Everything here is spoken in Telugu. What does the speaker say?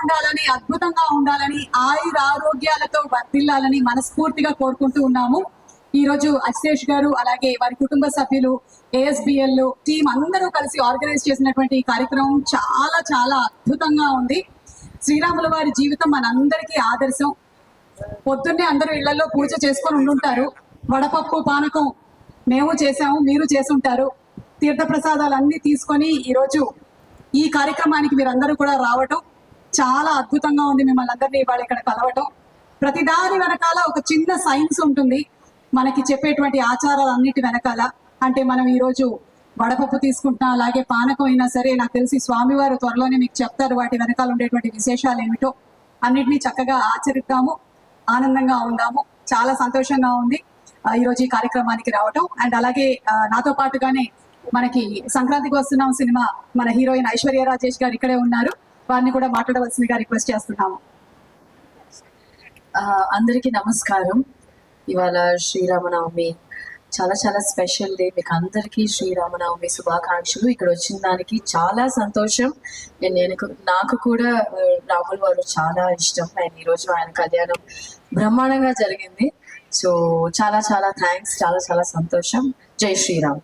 ఉండాలని, అద్భుతంగా ఉండాలని, ఆయుర ఆరోగ్యాలతో వర్ధిల్లాలని మనస్ఫూర్తిగా కోరుకుంటూ ఉన్నాము. ఈ రోజు అశేష్ గారు అలాగే వారి కుటుంబ సభ్యులు, ఏఎస్బిఎల్ టీం అందరూ కలిసి ఆర్గనైజ్ చేసినటువంటి ఈ కార్యక్రమం చాలా చాలా అద్భుతంగా ఉంది. శ్రీరాముల వారి జీవితం మనందరికీ ఆదర్శం. పొద్దున్నే అందరూ ఇళ్లలో పూజ చేసుకొని ఉండుంటారు. వడపప్పు పానకం మేము చేసాము, మీరు చేసుంటారు. తీర్థప్రసాదాలు అన్ని తీసుకొని ఈరోజు ఈ కార్యక్రమానికి మీరందరూ కూడా రావటం చాలా అద్భుతంగా ఉంది. మిమ్మల్ని అందరినీ ఇవాళ ఇక్కడ కలవటం. ప్రతిదాని వెనకాల ఒక చిన్న సైన్స్ ఉంటుంది మనకి చెప్పేటువంటి ఆచారాలన్నిటి వెనకాల. అంటే మనం ఈరోజు వడపప్పు తీసుకుంటున్నా, అలాగే పానకం అయినా సరే, నాకు తెలిసి స్వామివారు త్వరలోనే మీకు చెప్తారు వాటి వెనకాల ఉండేటువంటి విశేషాలు ఏమిటో. అన్నిటినీ చక్కగా ఆచరిద్దాము, ఆనందంగా ఉందాము. చాలా సంతోషంగా ఉంది ఈరోజు ఈ కార్యక్రమానికి రావటం. అండ్ అలాగే నాతో పాటుగానే మనకి సంక్రాంతికి వస్తున్నాం సినిమా మన హీరోయిన్ ఐశ్వర్య రాజేష్ గారు ఇక్కడే ఉన్నారు. వారిని కూడా మాట్లాడవలసిందిగా రిక్వెస్ట్ చేస్తున్నాము. అందరికీ నమస్కారం. ఇవాళ శ్రీరామనవమి చాలా చాలా స్పెషల్ డే. మీకు అందరికీ శ్రీరామనవమి శుభాకాంక్షలు. ఇక్కడ వచ్చిన దానికి చాలా సంతోషం. నాకు కూడా రాముల వారు చాలా ఇష్టం. అండ్ ఈరోజు ఆయన కళ్యాణం బ్రహ్మాండంగా జరిగింది. సో చాలా చాలా థ్యాంక్స్, చాలా చాలా సంతోషం. జై శ్రీరామ్.